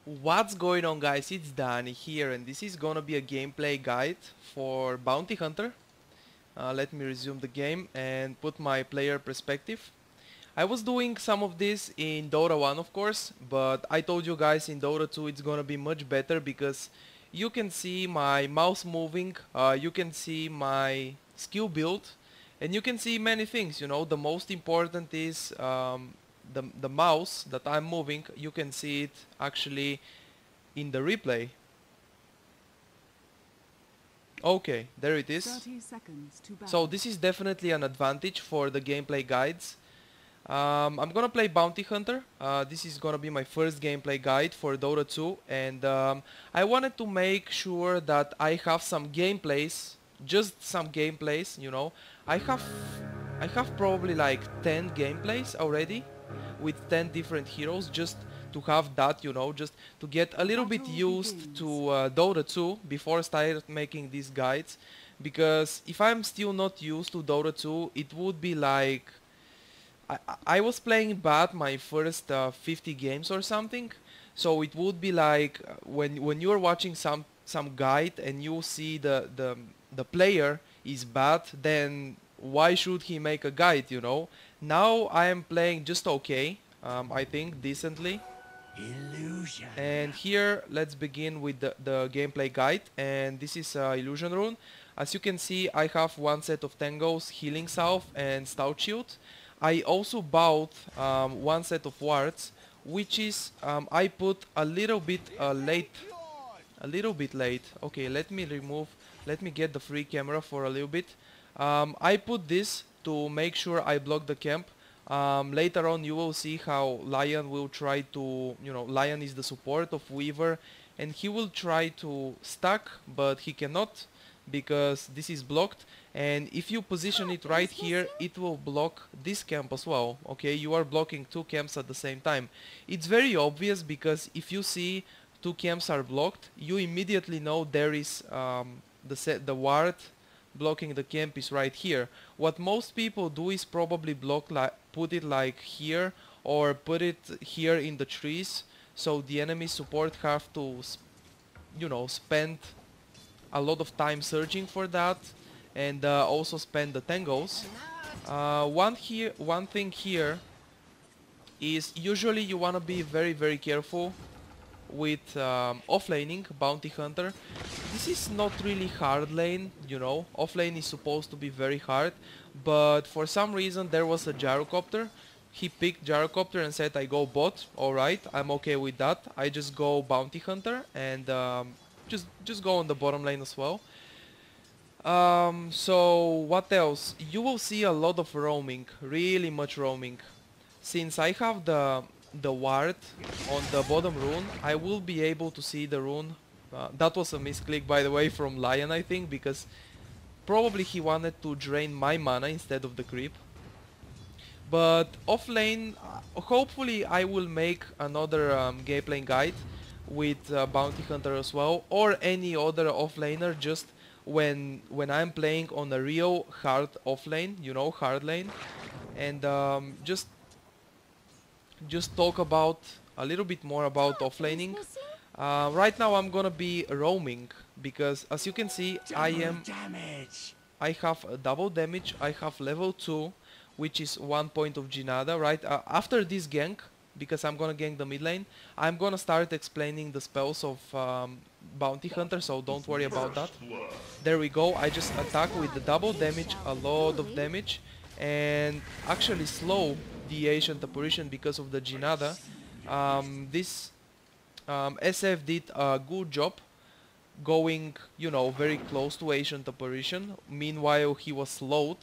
What's going on, guys? It's Danny here, and this is gonna be a gameplay guide for Bounty Hunter. Let me resume the game and put my player perspective. I was doing some of this in Dota 1, of course, but I told you guys in Dota 2 it's gonna be much better because you can see my mouse moving, you can see my skill build, and you can see many things. You know, the most important is the mouse that I'm moving. You can see it actually in the replay. Okay, there it is. 30 seconds to battle. So this is definitely an advantage for the gameplay guides. I'm gonna play Bounty Hunter. This is gonna be my first gameplay guide for Dota 2, and I wanted to make sure that I have some gameplays, just some gameplays. You know, I have probably like 10 gameplays already with 10 different heroes, just to have that, you know, just to get a little bit used to Dota 2 before I start making these guides. Because if I'm still not used to Dota 2, it would be like I was playing bad my first 50 games or something, so it would be like when you're watching some guide and you see the player is bad, then why should he make a guide, you know? Now I am playing just okay, I think decently. Illusion. And here let's begin with the gameplay guide, and this is Illusion Rune. As you can see, I have one set of Tangos, Healing Salve and Stout Shield. I also bought one set of wards, which is I put a little bit late. Okay, let me get the free camera for a little bit. I put this to make sure I block the camp. Later on you will see how Lion will try to, you know, Lion is the support of Weaver, and he will try to stack, but he cannot because this is blocked. And if you position it right here, it will block this camp as well. Okay, you are blocking two camps at the same time. It's very obvious because if you see two camps are blocked, you immediately know there is the ward blocking the camp is right here. What most people do is probably put it like here, or put it here in the trees, so the enemy support have to, you know, spend a lot of time searching for that, and also spend the tangos. One thing here is usually you wanna be very careful with offlaning Bounty Hunter. This is not really hard lane, you know. Offlane is supposed to be very hard, but for some reason there was a gyrocopter. He picked gyrocopter and said I go bot. Alright, I'm okay with that. I just go Bounty Hunter and just go on the bottom lane as well. So what else? You will see a lot of roaming, really much roaming. Since I have the ward on the bottom rune, I will be able to see the rune. That was a misclick, by the way, from Lion, I think, because probably he wanted to drain my mana instead of the creep. But off lane, hopefully I will make another gameplay guide with Bounty Hunter as well, or any other offlaner, just when I'm playing on a real hard offlane, you know, hard lane, and just talk about a little bit more about offlaning. Right now I'm gonna be roaming because, as you can see, I have a double damage. I have level 2, which is 1 point of Jinada. Right after this gank, because I'm gonna gank the mid lane, I'm gonna start explaining the spells of Bounty Hunter, so don't worry about that. There we go. I just attack with the double damage, a lot of damage, and actually slow the Ancient Apparition because of the Jinada. This SF did a good job going, you know, very close to Ancient Apparition. Meanwhile, he was slowed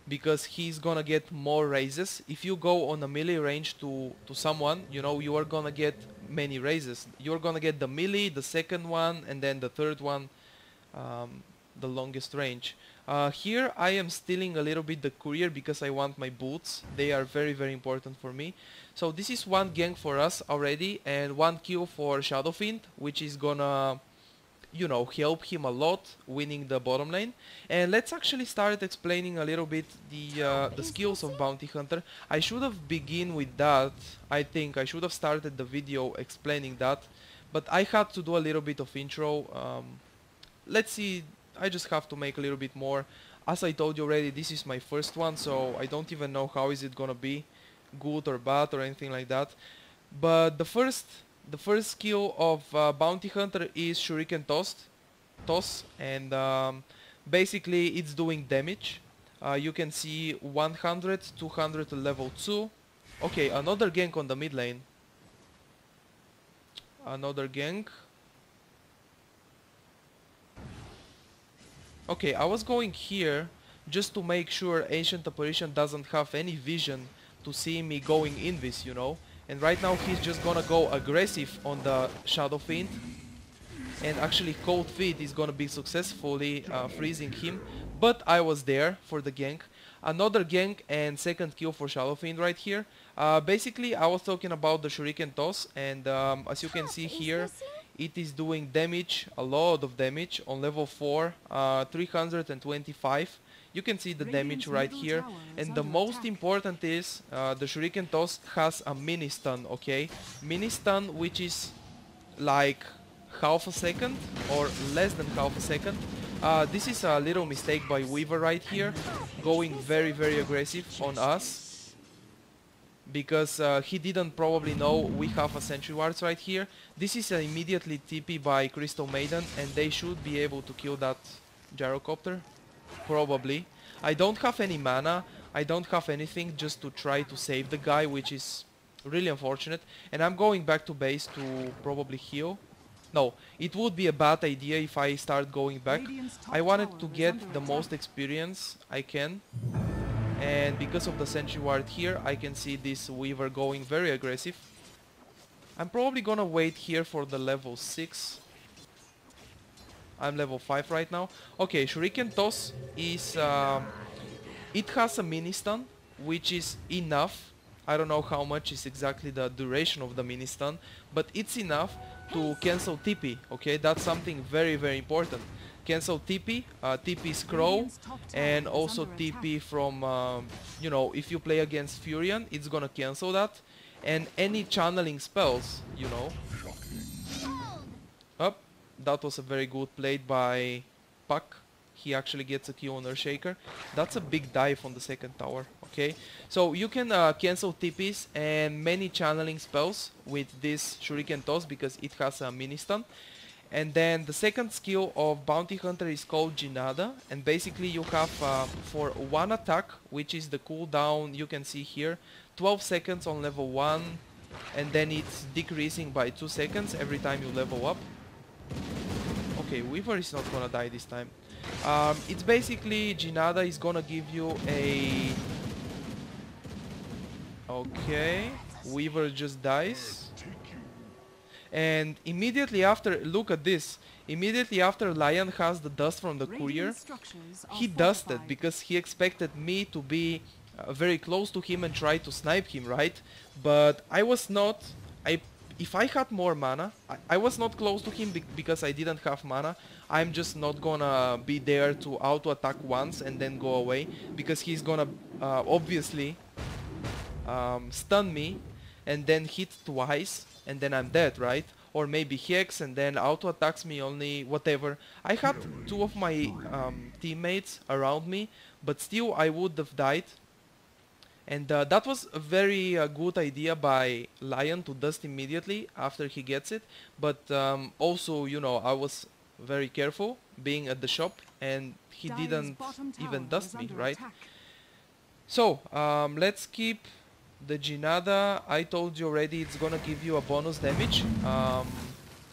because he's gonna get more raises. If you go on a melee range to someone, you know, you are gonna get many raises. You're gonna get the melee, the second one, and then the third one, the longest range. Here I am stealing a little bit the courier because I want my boots. They are very important for me. So this is one gank for us already, and one kill for Shadow Fiend, which is gonna, you know, help him a lot winning the bottom lane. And let's actually start explaining a little bit the skills of Bounty Hunter. I should have begin with that. I think I should have started the video explaining that, But I had to do a little bit of intro. Let's see, I just have to make a little bit more. As I told you already, this is my first one, so I don't even know how is it gonna be, good or bad or anything like that. But the first skill of Bounty Hunter is Shuriken toss, and basically it's doing damage. You can see 100, 200 level 2. Okay, another gank on the mid lane. Another gank. Okay, I was going here just to make sure Ancient Apparition doesn't have any vision to see me going invis, you know. And right now he's just gonna go aggressive on the Shadow Fiend. And actually Cold Feet is gonna be successfully freezing him. But I was there for the gank. Another gank and second kill for Shadow Fiend right here. Basically I was talking about the Shuriken Toss, and as you can see here, it is doing damage, a lot of damage on level 4, 325. You can see the damage right here, and the most important is the Shuriken Toss has a mini stun, okay? Mini stun, which is like half a second or less than half a second. This is a little mistake by Weaver right here, going very aggressive on us, because he didn't probably know we have a Sentry Wards right here. This is immediately TP by Crystal Maiden, and they should be able to kill that Gyrocopter. Probably. I don't have any mana, I don't have anything just to try to save the guy, which is really unfortunate. And I'm going back to base to probably heal. No, it would be a bad idea if I start going back. I wanted to get the most experience I can. And because of the Sentry Ward here, I can see this Weaver going very aggressive. I'm probably gonna wait here for the level 6. I'm level 5 right now. Okay, Shuriken Toss is... it has a mini stun, which is enough. I don't know how much is exactly the duration of the mini stun, but it's enough to cancel TP, okay? That's something very important. Cancel TP, TP Scroll, and also TP from, you know, if you play against Furion, it's gonna cancel that. And any channeling spells, you know. Up, that was a very good play by Puck. He actually gets a kill on Earthshaker. That's a big dive on the second tower, okay? So you can cancel TPs and many channeling spells with this Shuriken Toss because it has a mini stun. And then the second skill of Bounty Hunter is called Jinada, and basically you have for one attack, which is the cooldown you can see here, 12 seconds on level 1, and then it's decreasing by 2 seconds every time you level up. Okay, Weaver is not gonna die this time. It's basically Jinada is gonna give you a... Okay, Weaver just dies. And immediately after, look at this, immediately after Lion has the dust from the courier, he dusted because he expected me to be very close to him and try to snipe him, right? But I was not. If I had more mana, I was not close to him because I didn't have mana. I'm just not gonna be there to auto attack once and then go away, because he's gonna obviously stun me and then hit twice and then I'm dead, right? Or maybe Hex and then auto attacks me only, whatever. I had two of my teammates around me, but still I would have died. And that was a very good idea by Lion to dust immediately after he gets it. But also, you know, I was very careful being at the shop and he didn't even dust me, right? So, let's keep the Jinada. I told you already it's gonna give you a bonus damage.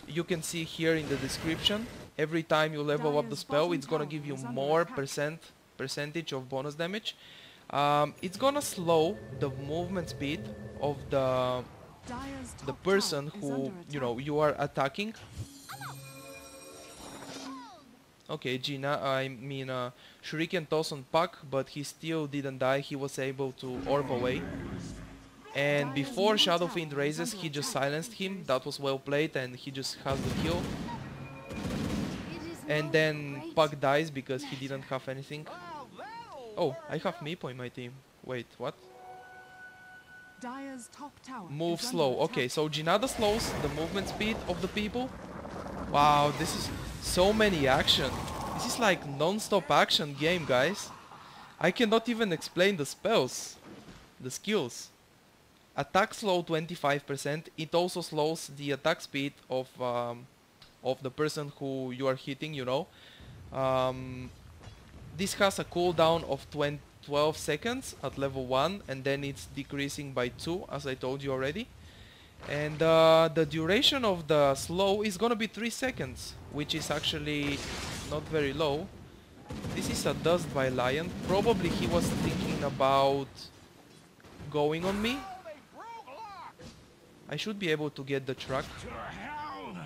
You can see here in the description, every time you level up the spell, it's gonna give you more percentage of bonus damage. It's gonna slow the movement speed of the person who, you know, you are attacking. Okay, Shuriken Toss on Puck, but he still didn't die. He was able to orb away. And before Shadow Fiend raises, he just silenced him. That was well played, and he just has the kill. And then Puck dies because he didn't have anything. Oh, I have Meepo in my team. Wait, what? Dire's top tower Move is slow. under Okay, attack. so Jinada slows the movement speed of the people. Wow, this is so many action. This is like non-stop action game, guys. I cannot even explain the spells, the skills. Attack slow 25%. It also slows the attack speed of the person who you are hitting, you know. Um, this has a cooldown of 12 seconds at level 1, and then it's decreasing by 2, as I told you already. And the duration of the slow is gonna be 3 seconds, which is actually not very low. This is a dust by Lion. Probably he was thinking about going on me. I should be able to get the truck. To hell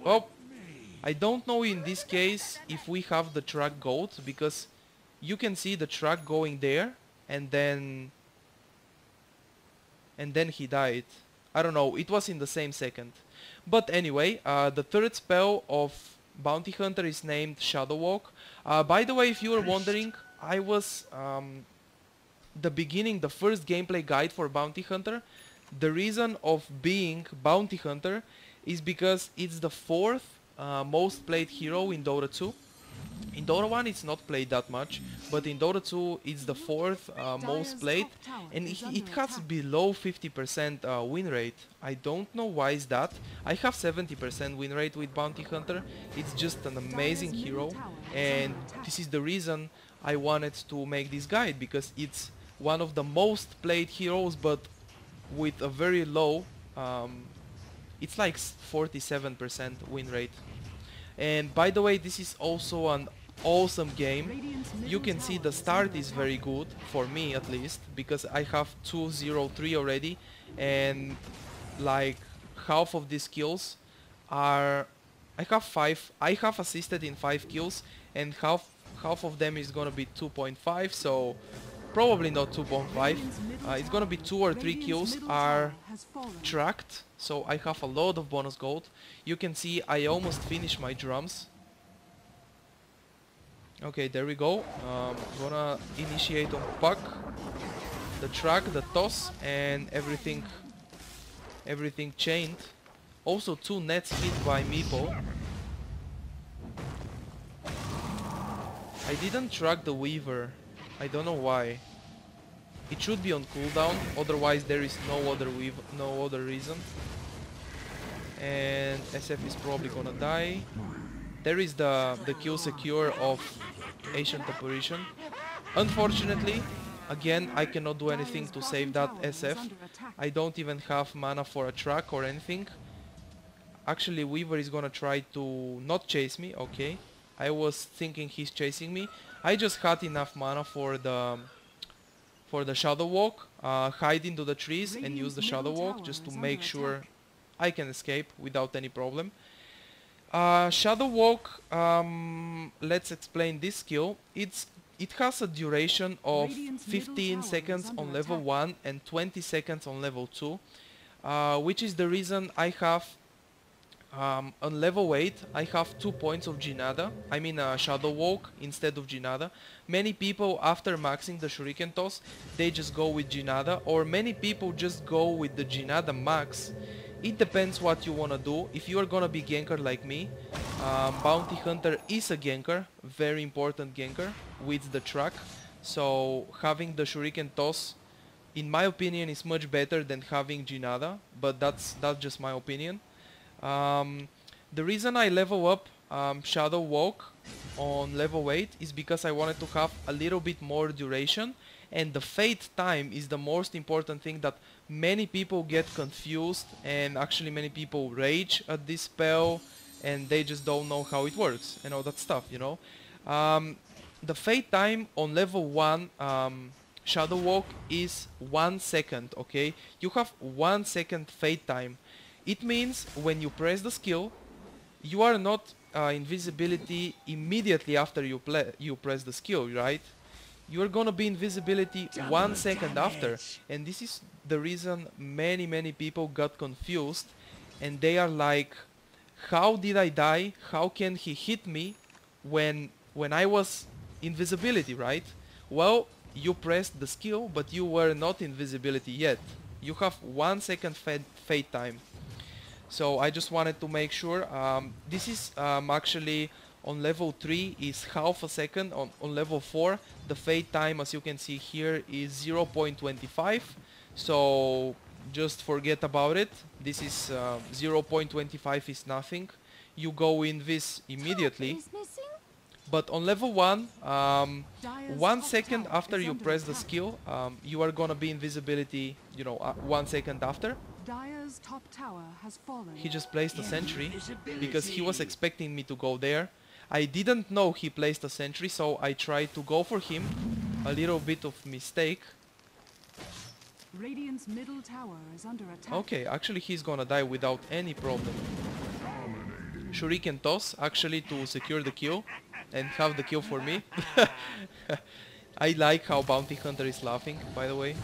Oh, me. I don't know in this case if we have the truck goat, because you can see the truck going there and then he died. I don't know, it was in the same second. But anyway, the third spell of Bounty Hunter is named Shadow Walk. By the way, if you were wondering, I was the first gameplay guide for Bounty Hunter. The reason of being Bounty Hunter is because it's the fourth most played hero in Dota 2. In Dota 1 it's not played that much, but in Dota 2 it's the fourth most played, and it has below 50% win rate. I don't know why is that. I have 70% win rate with Bounty Hunter. It's just an amazing hero, and this is the reason I wanted to make this guide, because it's one of the most played heroes, but with a very low, it's like 47% win rate. And by the way, this is also an awesome game. You can see the start is very good, for me at least, because I have 203 already, and like half of these kills are... I have assisted in 5 kills, and half of them is gonna be 2.5, so probably not 2.5. It's gonna be 2 or 3 kills are tracked, so I have a lot of bonus gold. You can see I almost finished my drums. Okay, there we go. Gonna initiate on Puck, the track, the toss, and everything chained. Also 2 nets hit by Meeple. I didn't track the Weaver. I don't know why. It should be on cooldown, otherwise there is no other reason. And SF is probably gonna die. There is the kill secure of Ancient Apparition. Unfortunately, again, I cannot do anything to save that SF. I don't even have mana for a track or anything. Actually, Weaver is gonna try to not chase me, okay. I was thinking he's chasing me. I just had enough mana for the Shadow Walk, hide into the trees and use the Shadow Walk just to make sure I can escape without any problem. Shadow Walk, let's explain this skill. It has a duration of 15 seconds on level 1 and 20 seconds on level 2, which is the reason I have on level 8 I have 2 points of Jinada, I mean Shadow Walk instead of Jinada. Many people after maxing the Shuriken Toss, they just go with Jinada, or many people just go with the Jinada max. It depends what you wanna do. If you are gonna be ganker like me, Bounty Hunter is a ganker, very important ganker with the track. So having the Shuriken Toss, in my opinion, is much better than having Jinada, but that's just my opinion. The reason I level up Shadow Walk on level 8 is because I wanted to have a little bit more duration, and the fade time is the most important thing that many people get confused, and actually many people rage at this spell and they just don't know how it works and all that stuff, you know. The fade time on level 1 Shadow Walk is 1 second, okay? You have 1 second fade time. It means when you press the skill, you are not invisibility immediately after you press the skill, right? You are gonna be invisibility 1 second after, and this is the reason many people got confused, and they are like, how did I die? How can he hit me when I was invisibility, right? Well, you pressed the skill, but you were not invisibility yet. You have 1 second fade time. So I just wanted to make sure. This is actually on level 3 is half a second. On level 4 the fade time, as you can see here, is 0.25. So just forget about it. This is 0.25 is nothing. You go in this immediately. But on level 1, 1 second after you press the skill, you are gonna be invisibility, you know, 1 second after. Dire's top tower has fallen. He just placed a sentry because he was expecting me to go there. I didn't know he placed a sentry, so I tried to go for him. A little bit of mistake. Radiant's middle tower is under attack. Okay, actually he's gonna die without any problem. Shuriken toss actually to secure the kill and have the kill for me. I like how Bounty Hunter is laughing, by the way.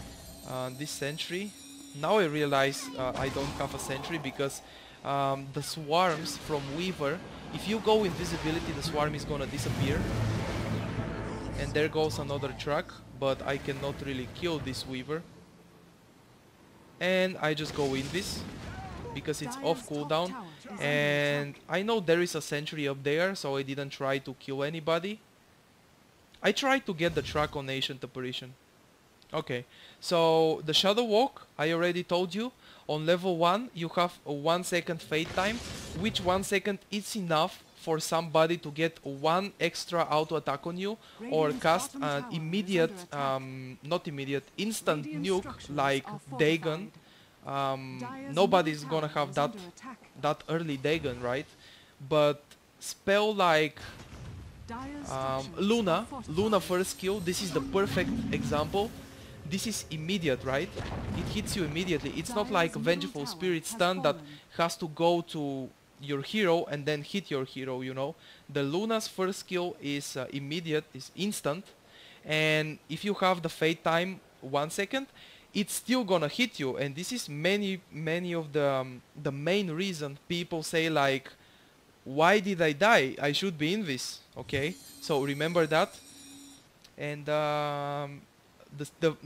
This sentry. Now I realize I don't have a sentry because the swarms from Weaver, if you go invisibility, the swarm is gonna disappear. And there goes another truck, but I cannot really kill this Weaver. And I just go invis because it's off cooldown. And I know there is a sentry up there, so I didn't try to kill anybody. I tried to get the truck on Ancient Apparition. Okay, so the Shadow Walk, I already told you, on level 1 you have a 1 second fade time, which 1 second is enough for somebody to get 1 extra auto attack on you or cast an immediate, not immediate, instant nuke like Dagon. Nobody's gonna have that early Dagon, right? But spell like Luna first skill, this is the perfect example. This is immediate, right? It hits you immediately. It's not like Vengeful Spirit stun that has to go to your hero and then hit your hero, you know. The Luna's first skill is immediate, is instant. And if you have the fade time 1 second, it's still gonna hit you. And this is many of the main reason people say like, why did I die? I should be in this, okay? So remember that. And the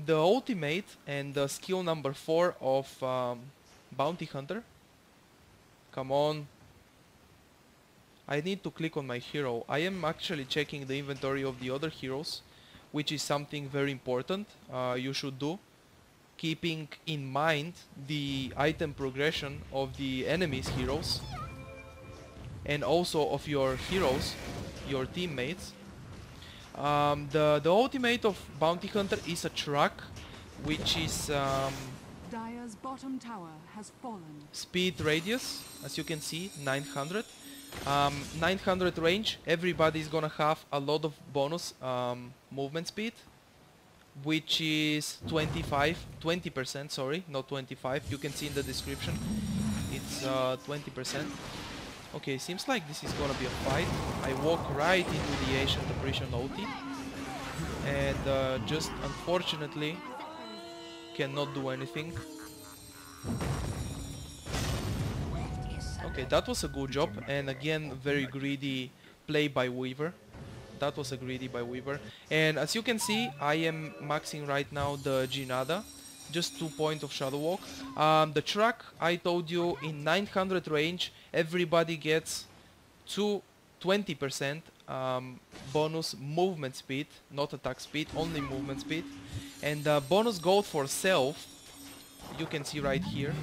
ultimate and the skill number 4 of Bounty Hunter. Come on. I need to click on my hero. I am actually checking the inventory of the other heroes, which is something very important you should do. Keeping in mind the item progression of the enemy's heroes. And also of your heroes, your teammates. The ultimate of Bounty Hunter is a truck, which is Dire's bottom tower has fallen. speed radius, as you can see, 900. 900 range, everybody is gonna have a lot of bonus movement speed, which is 20%, sorry, not 25. You can see in the description, it's 20%. Okay, seems like this is gonna be a fight. I walk right into the Ancient Apparition OT and just unfortunately cannot do anything. Okay, that was a good job, and again very greedy play by Weaver. That was a greedy by Weaver. And as you can see, I am maxing right now the Ginada. Just 2 points of Shadow Walk. The truck, I told you, in 900 range, everybody gets 20% bonus movement speed, not attack speed, only movement speed. And bonus gold for self, you can see right here.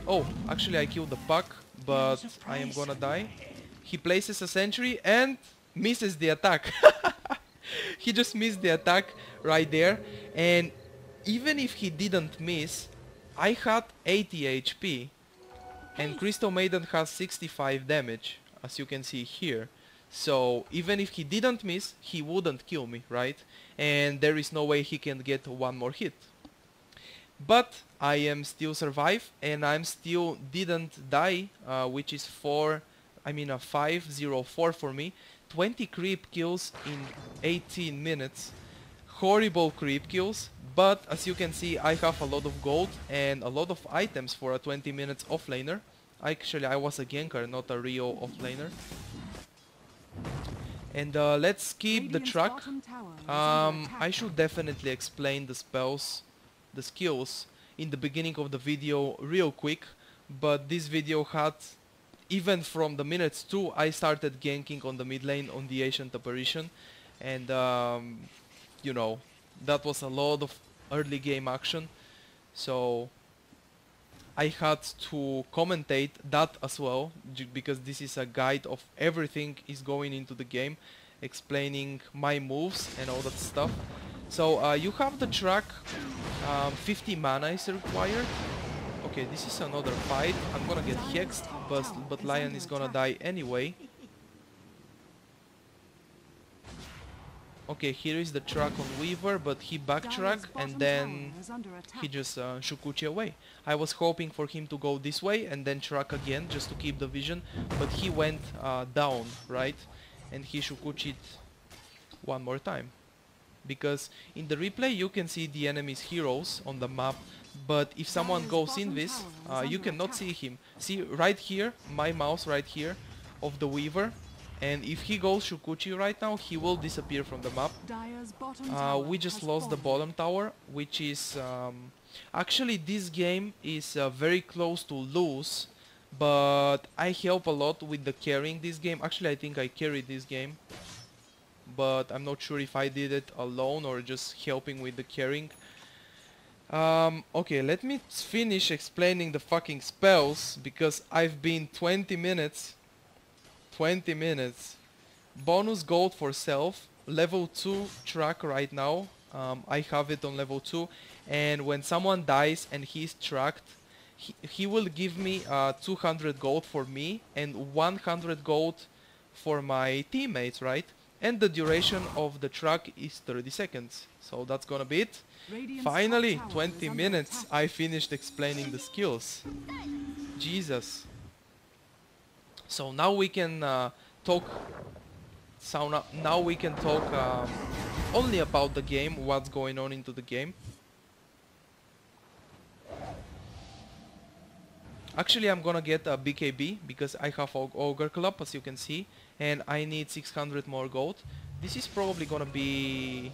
Oh, actually I killed the puck, but I am gonna die. He places a sentry and misses the attack. He just missed the attack right there. And even if he didn't miss, I had 80 HP and Crystal Maiden has 65 damage, as you can see here. So even if he didn't miss, he wouldn't kill me, right? And there is no way he can get one more hit. But I am still survive and I'm still didn't die, which is a 504 for me. 20 creep kills in 18 minutes. Horrible creep kills, but as you can see, I have a lot of gold and a lot of items for a 20 minutes offlaner. Actually, I was a ganker, not a real offlaner. And let's skip the truck. I should definitely explain the spells, the skills in the beginning of the video real quick, but this video had, even from the minutes 2, I started ganking on the mid lane on the ancient apparition, and you know, that was a lot of early game action, so I had to commentate that as well, because this is a guide of everything is going into the game, explaining my moves and all that stuff. So you have the track, 50 mana is required. Okay, this is another fight. I'm gonna get hexed, but Lion is gonna die anyway. Okay, here is the track on Weaver, but he backtracked and then he just Shukuchi away. I was hoping for him to go this way and then track again just to keep the vision, but he went down, right? And he Shukuchi'd one more time. Because in the replay you can see the enemy's heroes on the map, but if someone goes in this, you cannot see him. See right here, my mouse right here of the Weaver, and if he goes Shukuchi right now, he will disappear from the map. We just lost the bottom tower, which is... actually this game is very close to lose, but I help a lot with the carrying this game. Actually I think I carried this game, but I'm not sure if I did it alone or just helping with the carrying. Okay, let me finish explaining the fucking spells, because I've been 20 minutes. Bonus gold for self, level 2 track right now. I have it on level 2, and when someone dies and he's tracked, he will give me 200 gold for me and 100 gold for my teammates, right? And the duration of the track is 30 seconds. So that's gonna be it. Finally, 20 minutes, I finished explaining the skills. Jesus. So now we can talk. So now we can talk only about the game, what's going on into the game. Actually, I'm gonna get a BKB because I have Ogre Club, as you can see, and I need 600 more gold. This is probably gonna be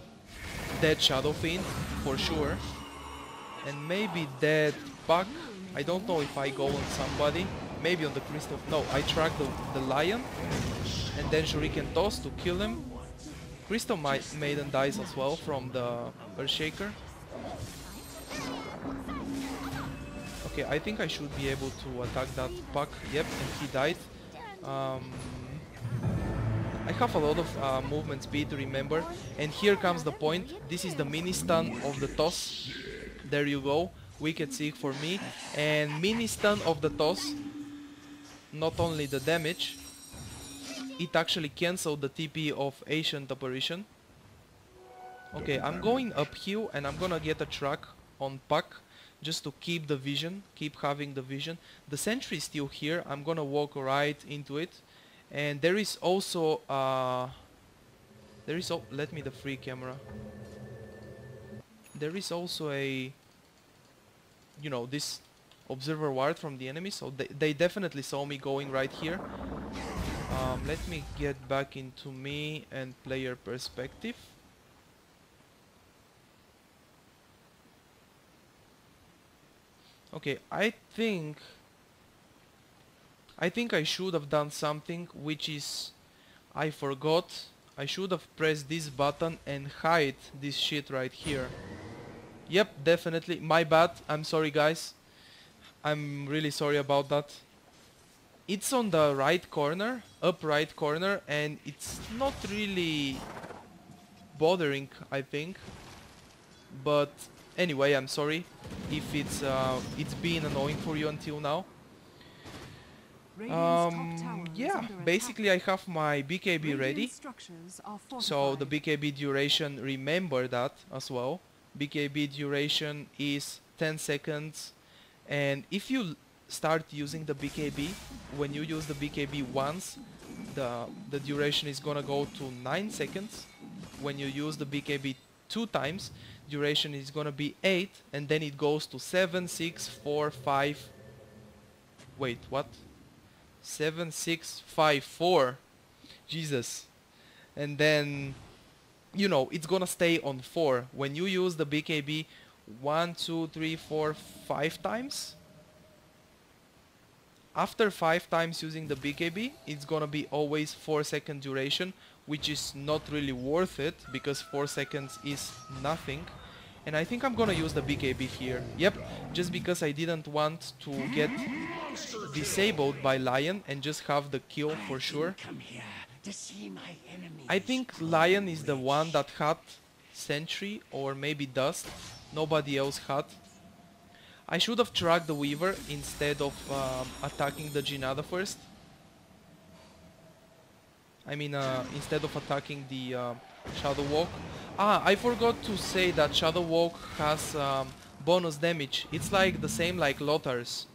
Dead Shadow Fiend for sure, and maybe Dead Puck. I don't know if I go on somebody. Maybe on the Crystal... No, I track the Lion and then Shuriken Toss to kill him. Crystal Maiden dies as well from the Earthshaker. Okay, I think I should be able to attack that Puck. Yep, and he died. I have a lot of movement speed to remember. And here comes the point. This is the mini stun of the toss. There you go. Wicked Seek for me. And mini stun of the toss. Not only the damage, it actually cancelled the TP of Ancient Apparition. Okay, I'm going uphill and I'm gonna get a track on Puck just to keep the vision, keep having the vision. The sentry is still here. I'm gonna walk right into it. And there is also let me the free camera. There is also a, you know, this observer ward from the enemy, so they definitely saw me going right here. Let me get back into me and player perspective. Okay, I think I should have done something, which is I forgot. I should have pressed this button and hide this shit right here. Yep, definitely. My bad. I'm sorry, guys. I'm really sorry about that. It's on the right corner, up right corner, and it's not really bothering, I think. But anyway, I'm sorry if it's been annoying for you until now. Yeah, basically I have my BKB ready. So the BKB duration, remember that as well. BKB duration is 10 seconds. And if you start using the BKB, when you use the BKB once, the duration is gonna go to 9 seconds. When you use the BKB 2 times, duration is gonna be 8, and then it goes to 7, 6, 4, 5. Wait, what? 7, 6, 5, 4. Jesus. And then, you know, it's gonna stay on 4. When you use the BKB 1, 2, 3, 4, 5 times. After 5 times using the BKB, it's gonna be always 4-second duration, which is not really worth it because 4 seconds is nothing. And I think I'm gonna use the BKB here. Yep, just because I didn't want to get disabled by Lion and just have the kill for sure. Come here to see my enemies. I think Lion is the one that had Sentry or maybe Dust. Nobody else had. I should have tracked the Weaver instead of attacking the Jinada first. I mean, instead of attacking the Shadow Walk. Ah, I forgot to say that Shadow Walk has bonus damage. It's like the same like Lotar's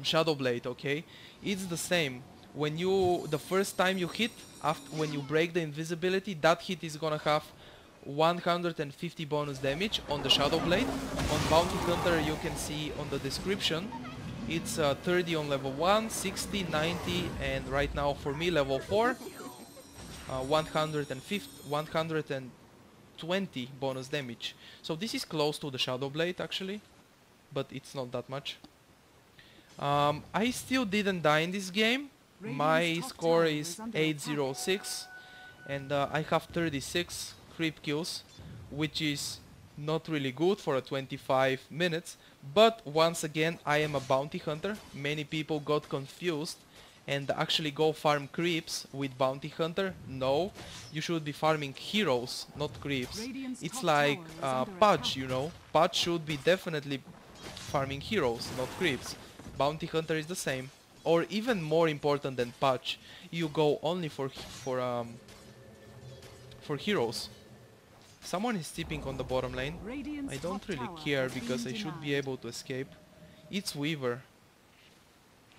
Shadow Blade, okay? It's the same. When you, the first time you hit, after when you break the invisibility, that hit is gonna have 150 bonus damage on the Shadow Blade. On Bounty Hunter you can see on the description, it's 30 on level 1, 60, 90, and right now for me level 4, 120 bonus damage. So this is close to the Shadow Blade actually, but it's not that much. I still didn't die in this game. My score is 806 and I have 36 creep kills, which is not really good for a 25 minutes, but once again I am a bounty hunter. Many people got confused and actually go farm creeps with bounty hunter. No, you should be farming heroes, not creeps. It's like Pudge, you know. Pudge should be definitely farming heroes, not creeps. Bounty hunter is the same, or even more important than Pudge. You go only for heroes. Someone is tipping on the bottom lane. I don't really care because I should be able to escape. It's Weaver.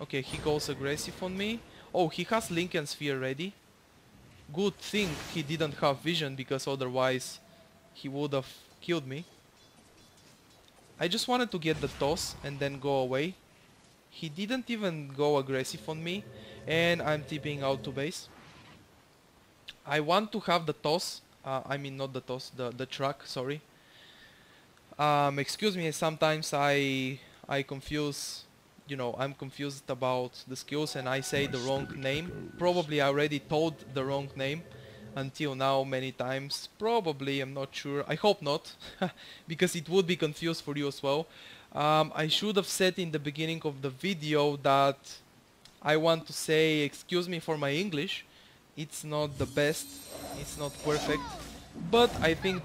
Okay, he goes aggressive on me. Oh, he has Lincoln Sphere ready. Good thing he didn't have vision because otherwise he would have killed me. I just wanted to get the toss and then go away. He didn't even go aggressive on me and I'm tipping out to base. I want to have the toss. I mean not the toss, the track, sorry. Excuse me, sometimes I confuse, you know, I'm confused about the skills and I say the wrong name. Probably I already told the wrong name until now many times. Probably, I'm not sure. I hope not, because it would be confused for you as well. I should have said in the beginning of the video that I want to say excuse me for my English. It's not the best, it's not perfect, but I think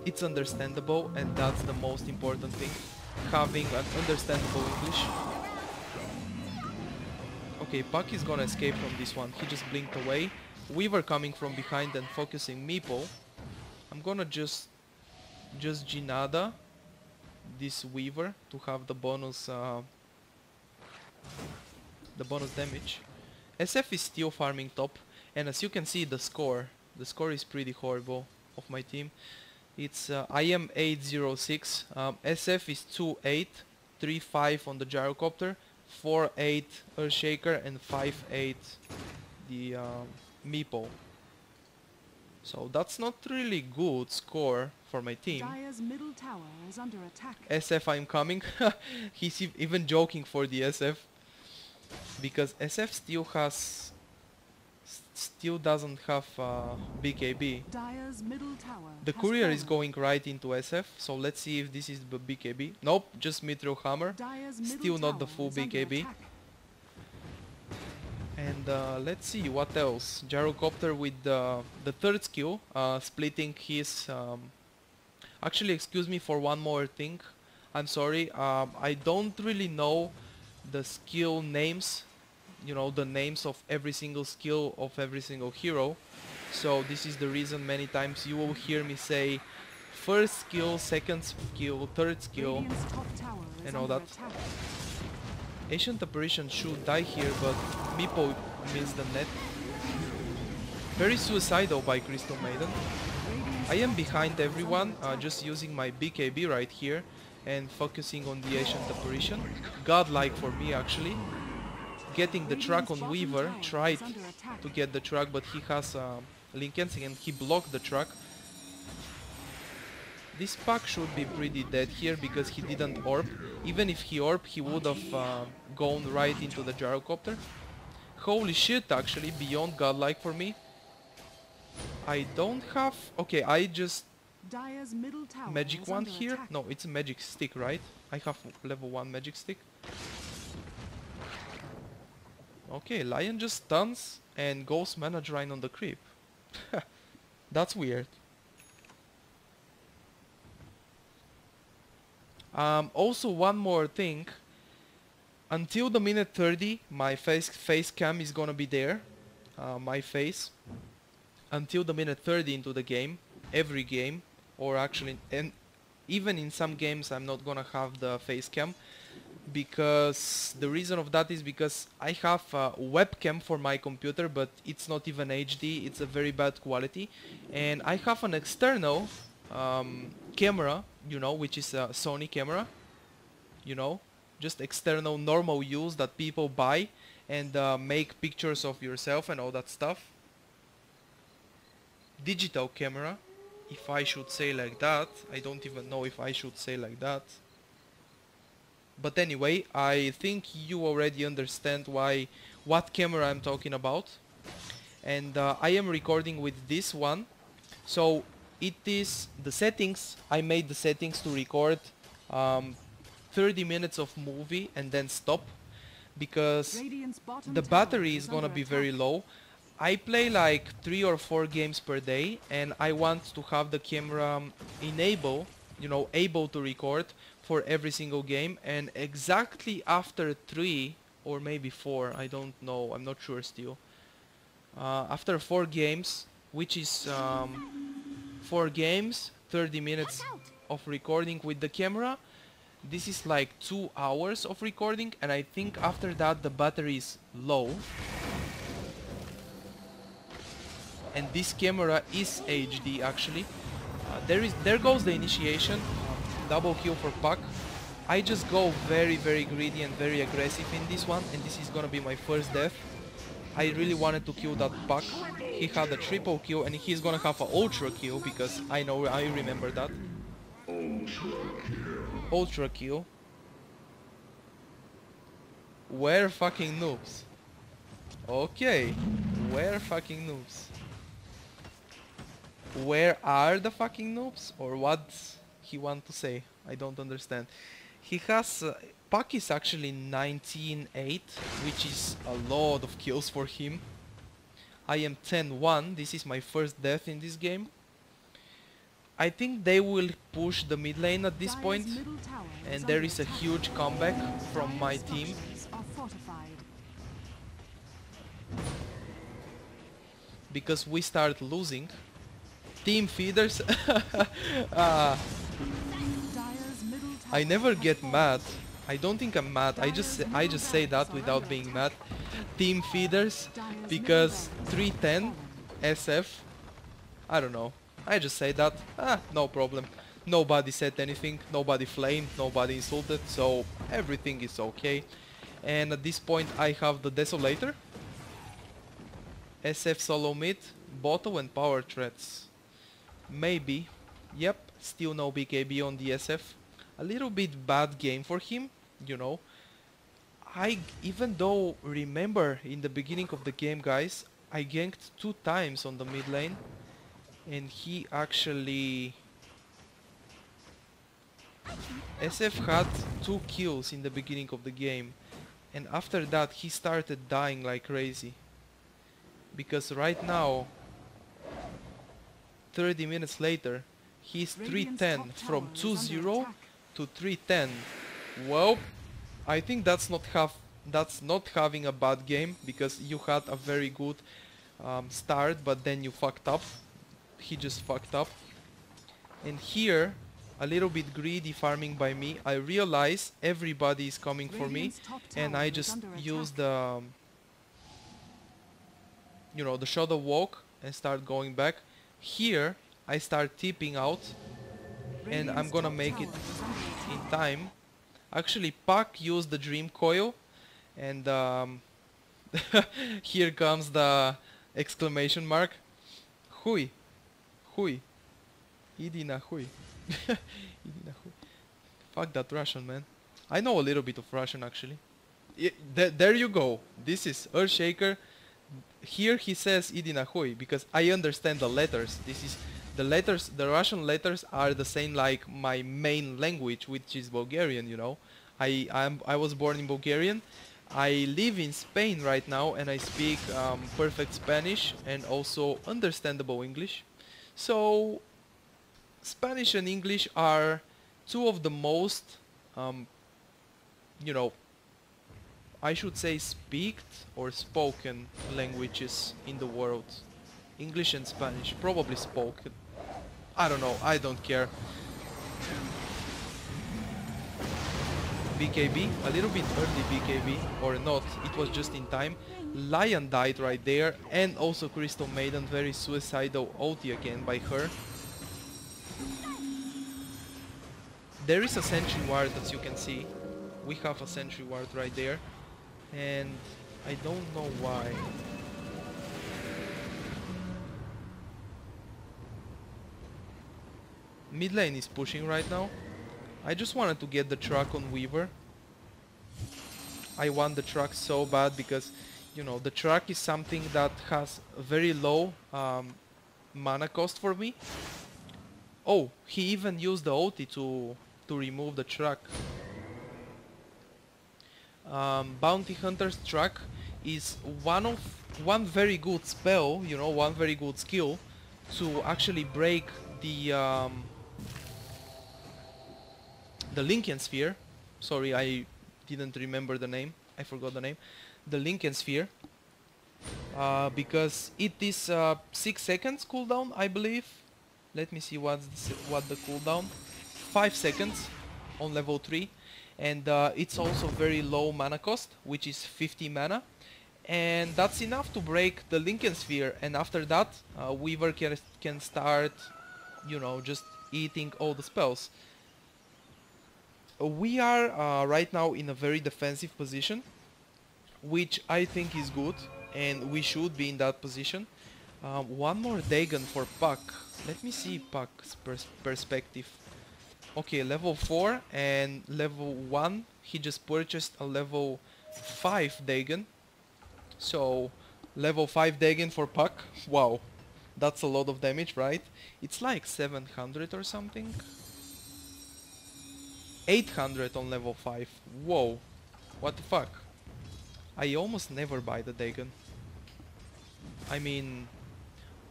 it's understandable and that's the most important thing, having an understandable English. Okay, Puck is gonna escape from this one, he just blinked away. Weaver coming from behind and focusing Meeple. I'm gonna just Jinada this Weaver to have the bonus damage. SF is still farming top, and as you can see the score is pretty horrible of my team. It's I am 806, SF is 2-8, 3-5 on the gyrocopter, 4-8 Earthshaker and 5-8 the Meeple. So that's not really good score for my team. Dire's middle tower is under attack. SF, I'm coming. He's even joking for the SF. Because SF still doesn't have BKB. Dire's middle tower The has courier is fallen. going right into SF, so let's see if this is the BKB. Nope, just Mithril Hammer. Dire's middle Still not the tower full is under BKB. attack. And let's see what else. Gyrocopter with the third skill, splitting his... Actually, excuse me for one more thing. I'm sorry, I don't really know the skill names, you know, the names of every single skill of every single hero. So this is the reason many times you will hear me say first skill, second skill, third skill, Radiant's top tower is and all under that. attack. Ancient Apparition should die here, but Meepo missed the net. Very suicidal by Crystal Maiden. I am behind everyone, just using my BKB right here and focusing on the Ancient Apparition. Godlike for me actually. Getting the track on Weaver, tried to get the track, but he has Lincolns and he blocked the track. This Puck should be pretty dead here because he didn't orb. Even if he orb, he would have gone right into the gyrocopter. Holy shit, actually, beyond godlike for me. I don't have... Okay, I just... Dire's middle tower Magic is wand under here? attack. No, it's a magic stick, right? I have level 1 magic stick. Okay, Lion just stuns and goes mana drain on the creep. That's weird. Also, one more thing. Until the minute 30, my face cam is gonna be there. My face. Until the minute 30 into the game. Every game. Or actually, and even in some games I'm not gonna have the face cam. Because the reason of that is because I have a webcam for my computer, but it's not even HD, it's a very bad quality. And I have an external camera, you know, which is a Sony camera, you know, just external normal use that people buy and make pictures of yourself and all that stuff. Digital camera, if I should say like that. I don't even know if I should say like that. But anyway, I think you already understand what camera I'm talking about. And I am recording with this one. So it is the settings. I made the settings to record 30 minutes of movie and then stop. Because Radiant's bottom the tower battery is gonna under be very attack. low. I play like 3 or 4 games per day, and I want to have the camera enable, you know, able to record for every single game. And exactly after 3 or maybe 4, I don't know, I'm not sure still. After 4 games, which is 4 games, 30 minutes of recording with the camera. This is like 2 hours of recording, and I think after that the battery is low. And this camera is HD actually. There goes the initiation. Double kill for Puck. I just go very greedy and very aggressive in this one, and this is gonna be my first death. I really wanted to kill that Puck. He had a triple kill and he's gonna have an ultra kill because I remember that. Ultra kill. Where fucking noobs? Okay, where fucking noobs? Where are the fucking noobs? Or what he want to say? I don't understand. He has... Puck is actually 19-8, which is a lot of kills for him. I am 10-1, this is my first death in this game. I think they will push the mid lane at this Dire's point, middle tower and is there under is a attack. huge comeback from Dire's my team. structures are fortified. Because we start losing. Team feeders. Dire's middle tower I never has get fallen. mad. I don't think I'm mad. I just say that without being mad. Team feeders, because 310 SF. I don't know. I just say that. No problem. Nobody said anything. Nobody flamed. Nobody insulted. So everything is okay. And at this point, I have the Desolator, SF solo mid, bottle and power threats. Maybe. Yep. Still no BKB on the SF. A little bit bad game for him, you know. Even though, remember in the beginning of the game, guys, I ganked 2 times on the mid lane, and he actually... SF had 2 kills in the beginning of the game, and after that he started dying like crazy. Because right now, 30 minutes later, he's 310 from 2-0 to 310. Well, I think that's not having a bad game, because you had a very good start, but then you fucked up. He just fucked up. And here, a little bit greedy farming by me. I realize everybody is coming for me, and I just use the the shadow walk and start going back. Here, I start tipping out, and I'm gonna make it in time. Actually, Puck used the Dream Coil, and here comes the exclamation mark. Hui. Hui. Idina hui. Fuck that Russian, man. I know a little bit of Russian actually. There you go. This is Earthshaker. Here he says Idi nahuy because I understand the letters. This is the letters. The Russian letters are the same like my main language, which is Bulgarian. You know, I was born in Bulgarian. I live in Spain right now, and I speak perfect Spanish and also understandable English. So Spanish and English are two of the most, you know, I should say speaked or spoken languages in the world. English and Spanish, probably spoken. I don't know, I don't care. BKB, a little bit early BKB, or not, it was just in time. Lion died right there, and also Crystal Maiden, very suicidal ulti again by her. There is a sentry ward, as you can see. We have a sentry ward right there, and I don't know why. Mid lane is pushing right now. I just wanted to get the truck on Weaver. I want the truck so bad because, you know, the truck is something that has a very low mana cost for me. Oh, he even used the ulti to remove the truck. Bounty Hunter's truck is one very good spell, you know, one very good skill to actually break the Lincoln Sphere. Sorry, I didn't remember the name. I forgot the name. The Lincoln Sphere. Because it is 6 seconds cooldown, I believe. Let me see what the cooldown. 5 seconds on level 3. And it's also very low mana cost, which is 50 mana. And that's enough to break the Lincoln Sphere. And after that, Weaver can start, you know, just eating all the spells. We are right now in a very defensive position, which I think is good, and we should be in that position. One more Dagon for Puck. Let me see Puck's perspective. Okay, level 4 and level 1. He just purchased a level 5 Dagon. So, level 5 Dagon for Puck. Wow, that's a lot of damage, right? It's like 700 or something. 800 on level 5. Whoa, what the fuck? I almost never buy the Dagon. I mean,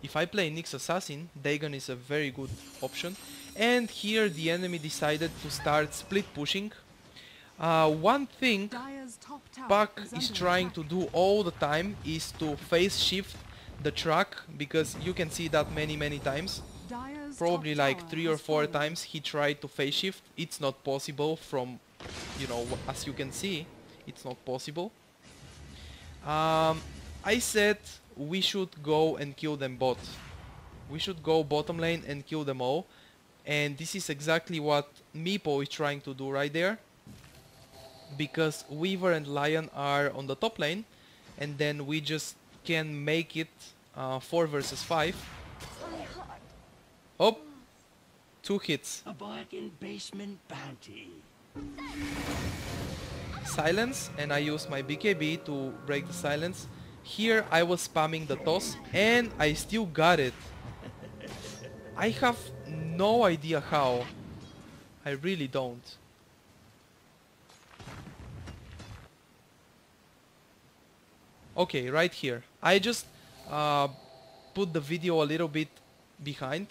if I play Nyx Assassin, Dagon is a very good option. And here the enemy decided to start split pushing. One thing Puck is trying to do all the time is to phase shift the truck, because you can see that many times. Probably like 3 or 4 times he tried to phase shift. It's not possible from, you know, as you can see, it's not possible. I said we should go and kill them bot. We should go bottom lane and kill them all. And this is exactly what Meepo is trying to do right there. Because Weaver and Lion are on the top lane. And then we just can make it 4 versus 5. Oh, 2 hits. A bargain basement bounty. Silence, and I use my BKB to break the silence. Here I was spamming the toss and I still got it. I have no idea how. I really don't. Okay, right here. I just put the video a little bit behind.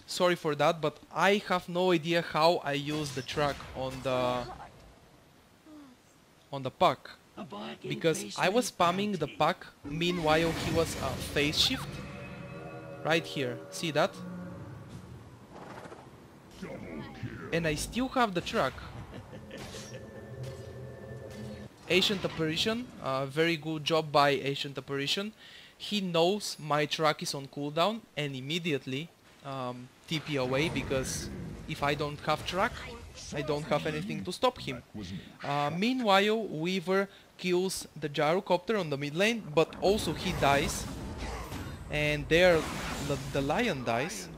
Sorry for that, but I have no idea how I use the track on the Puck. Because I was spamming the Puck, meanwhile he was phase shift. Right here, see that? And I still have the track. Ancient Apparition, very good job by Ancient Apparition. He knows my track is on cooldown and immediately TP away, because if I don't have track, I don't have anything to stop him. Meanwhile, Weaver kills the Gyrocopter on the mid lane, but also he dies. And there the Lion dies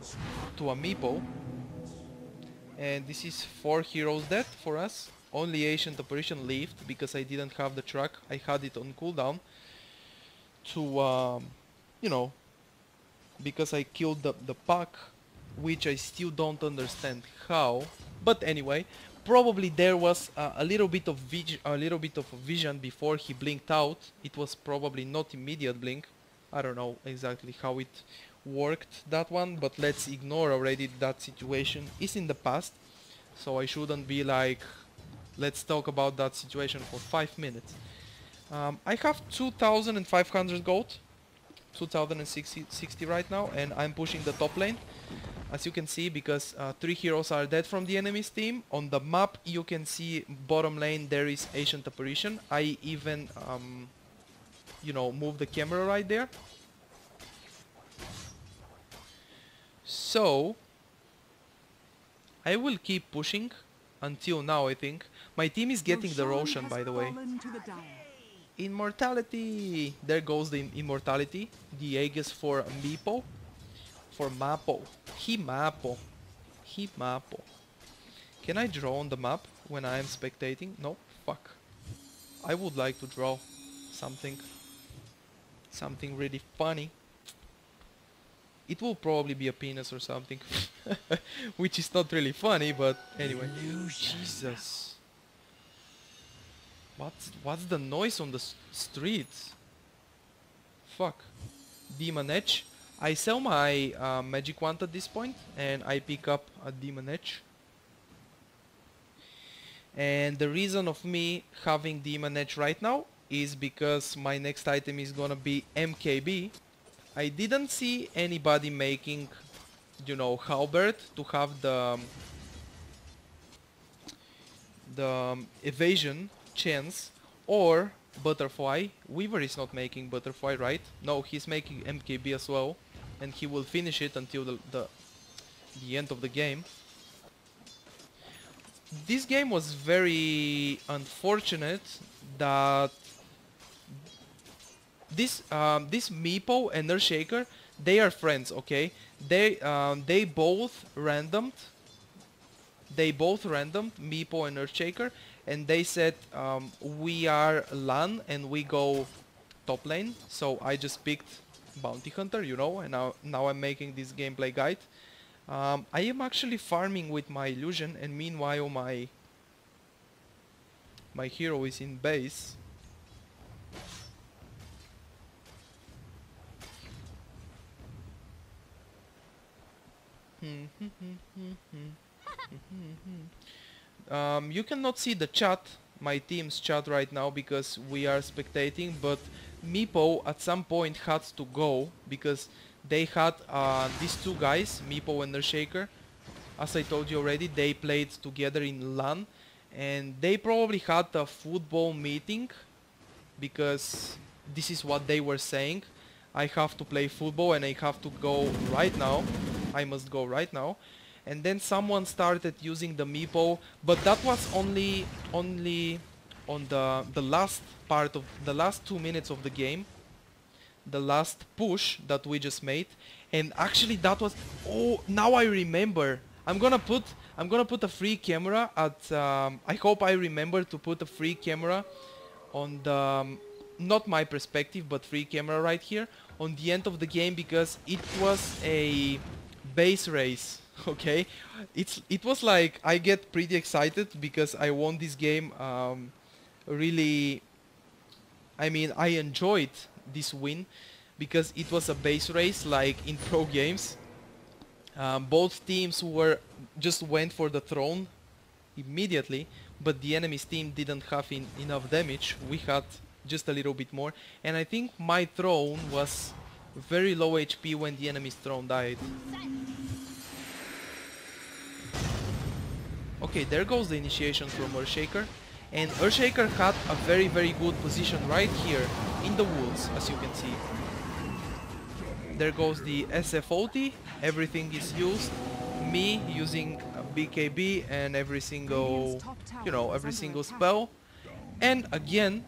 to a Meepo. And this is 4 heroes dead for us. Only Ancient Apparition lived because I didn't have the truck. I had it on cooldown to, you know, because I killed the pack, which I still don't understand how. But anyway, probably there was a little bit of vision before he blinked out. It was probably not immediate blink. I don't know exactly how it worked, that one, but let's ignore already that situation. Is in the past, so I shouldn't be like, let's talk about that situation for 5 minutes. I have 2,500 gold, 2,060 right now, and I'm pushing the top lane, as you can see, because 3 heroes are dead from the enemy's team. On the map you can see bottom lane there is Ancient Apparition. I even you know, move the camera right there. So I will keep pushing until now, I think. My team is getting the Roshan, by the way. Immortality! There goes the immortality. The Aegis for Meepo. For Mapo. Himapo. Himapo. Can I draw on the map when I am spectating? No? Fuck. I would like to draw something. Something really funny. It will probably be a penis or something. Which is not really funny, but anyway. Jesus. What's the noise on the streets? Fuck. Demon Edge. I sell my magic wand at this point and I pick up a Demon Edge. And the reason of me having Demon Edge right now is because my next item is gonna be MKB. I didn't see anybody making, you know, halberd to have the evasion chance, or butterfly. Weaver is not making butterfly, right? No, he's making MKB as well, and he will finish it until the end of the game. This game was very unfortunate that this Meepo and Earthshaker, they are friends, okay? They both randomed. They both randomed Meepo and Earthshaker, and they said we are LAN and we go top lane. So I just picked Bounty Hunter, you know, and now I'm making this gameplay guide. I am actually farming with my illusion, and meanwhile my hero is in base. You cannot see the chat, my team's chat right now, because we are spectating, but Meepo at some point had to go because they had these two guys, Meepo and Earthshaker. As I told you already, they played together in LAN, and they probably had a football meeting because this is what they were saying. I have to play football and I have to go right now. I must go right now. And then someone started using the Meepo, but that was only on the last part of the last 2 minutes of the game, the last push that we just made. And actually that was, oh, now I remember. I'm gonna put a free camera at I hope I remember to put a free camera on the not my perspective, but free camera right here on the end of the game, because it was a base race. Okay, it was like, I get pretty excited because I won this game. Really, I mean, I enjoyed this win because it was a base race like in pro games. Both teams just went for the throne immediately, but the enemy's team didn't have enough damage. We had just a little bit more, and I think my throne was very low HP when the enemy's throne died. Okay, there goes the initiation from Earthshaker, and Earthshaker had a very good position right here in the woods, as you can see. There goes the SFOT, everything is used, me using BKB and every single, you know, every single spell, and again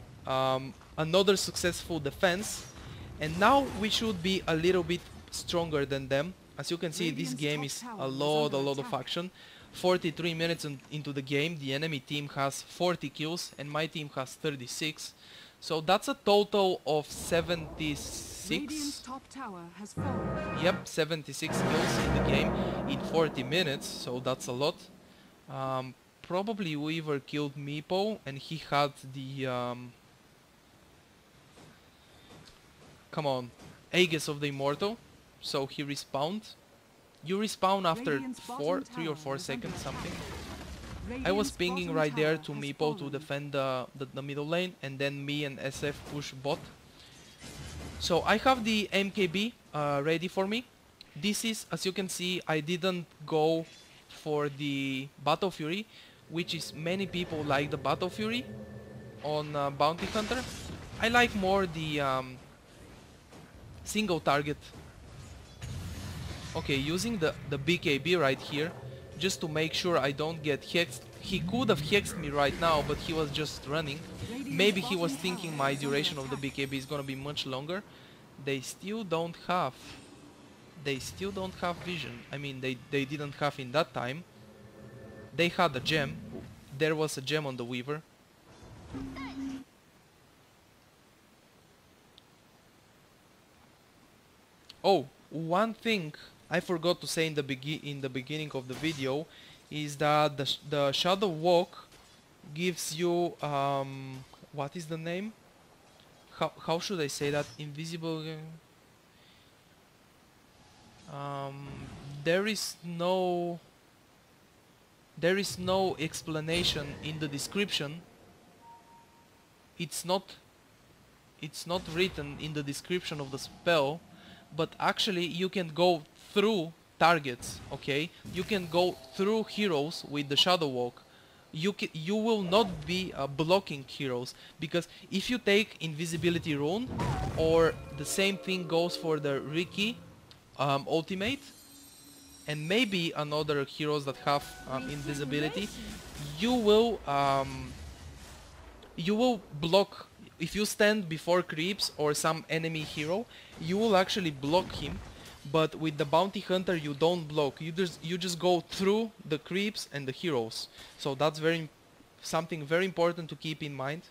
another successful defense, and now we should be a little bit stronger than them. As you can see, this game is a lot of action. 43 minutes into the game, the enemy team has 40 kills and my team has 36. So that's a total of 76. Radiant's top tower has fallen. Yep, 76 kills in the game in 40 minutes, so that's a lot. Probably Weaver killed Meepo and he had the... come on, Aegis of the Immortal, so he respawned. You respawn after Radiant's 3 bottom or 4 tower is seconds under something. Radiant's I was pinging bottom right there tower to has Meepo to fallen. defend the middle lane, and then me and SF push bot. So I have the MKB ready for me. This is, as you can see, I didn't go for the Battle Fury, which is many people like the Battle Fury on Bounty Hunter. I like more the single target. Okay, using the BKB right here, just to make sure I don't get hexed. He could have hexed me right now, but he was just running. Maybe he was thinking my duration of the BKB is gonna be much longer. They still don't have vision. I mean, they didn't have in that time. They had a gem. There was a gem on the Weaver. Oh, one thing I forgot to say in the beginning of the video is that the Shadow Walk gives you what is the name? How should I say that? Invisible. There is no explanation in the description. It's not written in the description of the spell, but actually you can go through targets, okay? You can go through heroes with the Shadow Walk. You will not be blocking heroes, because if you take Invisibility Rune, or the same thing goes for the Riki ultimate, and maybe another heroes that have invisibility, you will block. If you stand before creeps or some enemy hero, you will actually block him. But with the Bounty Hunter you don't block. You just go through the creeps and the heroes. So that's something very important to keep in mind.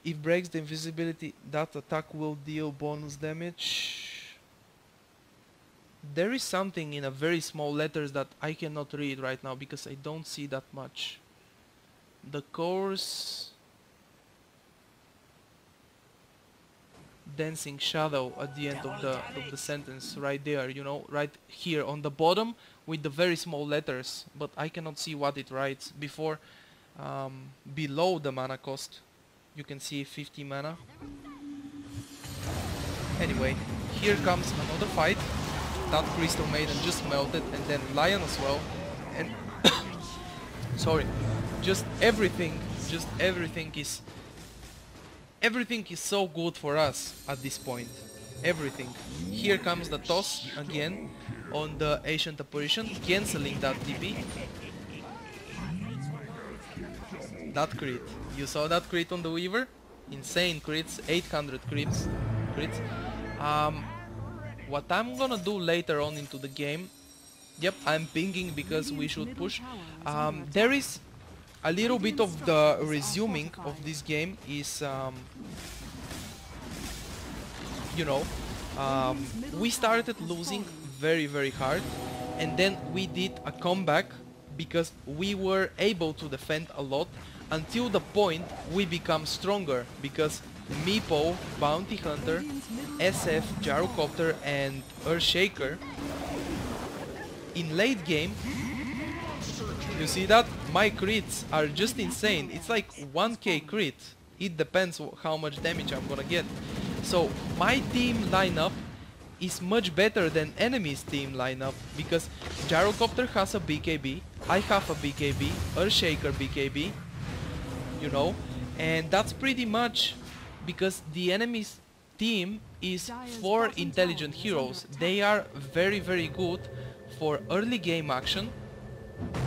If breaks the invisibility, that attack will deal bonus damage. There is something in a very small letters that I cannot read right now because I don't see that much. The course... Dancing shadow at the end of the sentence right there, you know, right here on the bottom with the very small letters, but I cannot see what it writes. Before, below the mana cost, you can see 50 mana. Anyway, here comes another fight. That Crystal Maiden just melted, and then Lion as well, and sorry, just everything is so good for us at this point. Everything. Here comes the toss again on the Ancient Apparition, cancelling that TP. That crit. You saw that crit on the Weaver? Insane crits, 800 crits. What I'm gonna do later on into the game... Yep, I'm pinging because we should push. There is... a little bit of the resuming of this game is, you know, we started losing very hard, and then we did a comeback because we were able to defend a lot until the point we become stronger, because Meepo, Bounty Hunter, SF, Gyrocopter and Earthshaker in late game. You see that? My crits are just insane. It's like 1k crit. It depends how much damage I'm gonna get. So my team lineup is much better than enemy's team lineup, because Gyrocopter has a BKB, I have a BKB, Earthshaker BKB, you know, and that's pretty much because the enemy's team is 4 intelligent heroes. They are very good for early game action,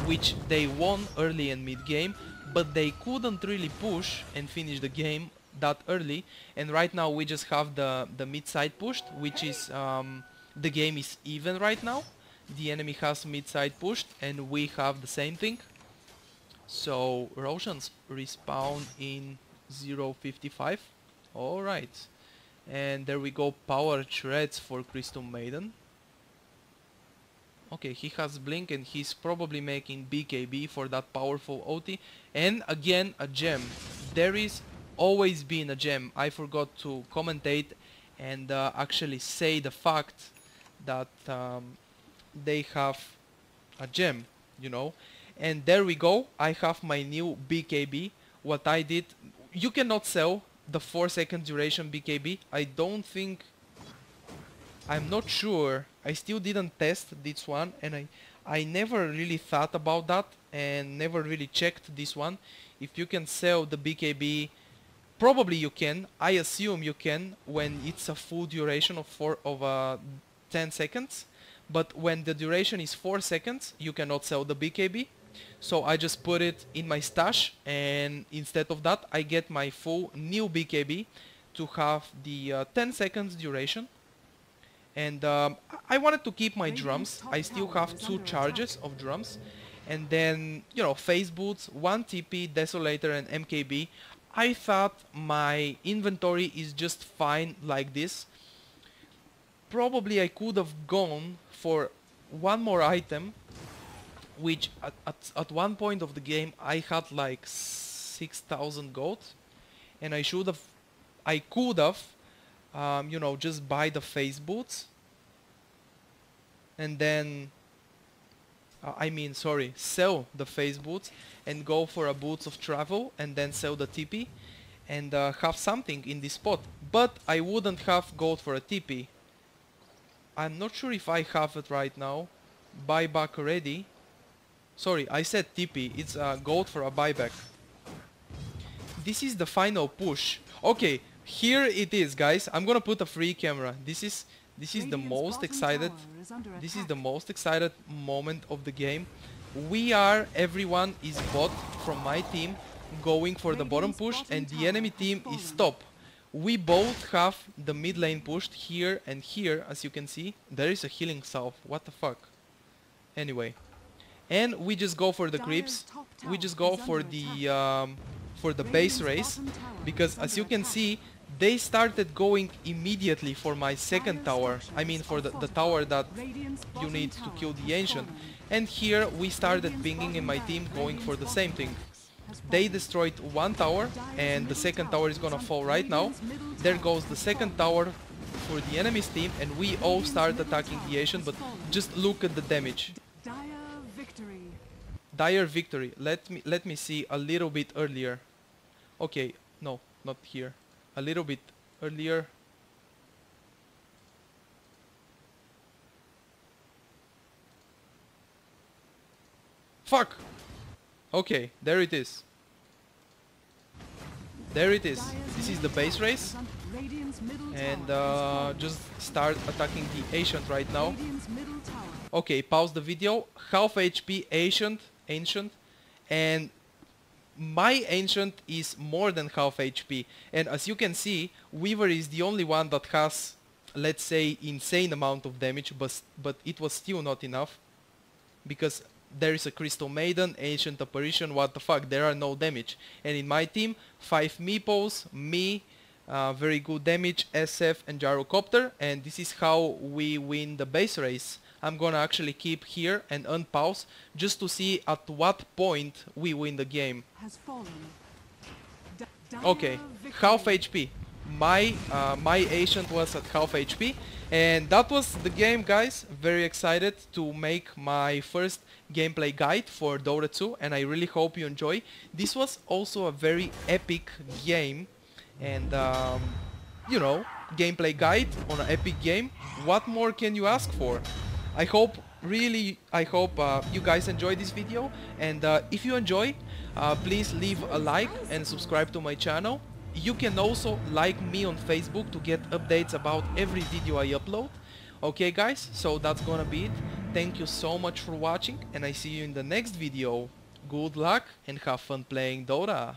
which they won early and mid game, but they couldn't really push and finish the game that early, and right now we just have the mid side pushed, which is the game is even right now. the enemy has mid-side pushed and we have the same thing. So Roshan's respawn in 0:55. Alright. And there we go, power shreds for Crystal Maiden. Okay, he has blink and he's probably making BKB for that powerful OT. And again a gem. There is always been a gem. I forgot to commentate and actually say the fact that they have a gem, you know. And there we go, I have my new BKB. What I did, you cannot sell the 4-second duration BKB. I don't think, I'm not sure, I still didn't test this one, and I never really thought about that and never really checked this one. If you can sell the BKB, probably you can. I assume you can when it's a full duration of 10 seconds. But when the duration is 4 seconds, you cannot sell the BKB. So I just put it in my stash, and instead of that I get my full new BKB to have the 10 seconds duration. And I wanted to keep my drums. I still have 2 charges of drums. And then, you know, phase boots, 1 TP, Desolator and MKB. I thought my inventory is just fine like this. Probably I could have gone for one more item, which at one point of the game I had like 6,000 gold, and I could have, you know, just buy the phase boots, and then, sell the phase boots and go for a boots of travel, and then sell the TP, and have something in this spot. But I wouldn't have gold for a TP. I'm not sure if I have it right now. Buyback already. Sorry, I said TP. It's gold for a buyback. This is the final push. Okay, here it is, guys. I'm gonna put a free camera. This is the most excited. This is the most excited moment of the game. Everyone is bot from my team going for the bottom push, and the enemy team is top. We both have the mid lane pushed here and here, as you can see. There is a healing salve. What the fuck? Anyway. And we just go for the creeps. We just go for the base race, because as you can see, they started going immediately for my second tower. I mean for the tower that you need to kill the ancient. And here we started pinging in my team going for the same thing. They destroyed one tower and the second tower is gonna fall right now. There goes the second tower for the enemy's team, and we all start attacking the ancient, but just look at the damage. Dire victory. Let me see a little bit earlier. Okay, no, not here. A little bit earlier. Fuck! Okay, there it is. There it is. This is the base race. And just start attacking the ancient right now. Okay, pause the video. Half HP ancient, and my ancient is more than half HP. And as you can see, Weaver is the only one that has, let's say, insane amount of damage, but it was still not enough, because there is a Crystal Maiden, Ancient Apparition, what the fuck, there are no damage. And in my team, 5 meeples, me, very good damage, SF and Gyrocopter, and this is how we win the base race. I'm gonna actually keep here and unpause just to see at what point we win the game. Okay, half HP. My ancient was at half HP, and that was the game, guys. Very excited to make my first gameplay guide for Dota 2, and I really hope you enjoy. This was also a very epic game, and you know, gameplay guide on an epic game. What more can you ask for? I hope you guys enjoy this video, and if you enjoy, please leave a like and subscribe to my channel. You can also like me on Facebook to get updates about every video I upload. Okay guys, so that's gonna be it. Thank you so much for watching, and I see you in the next video. Good luck and have fun playing Dota.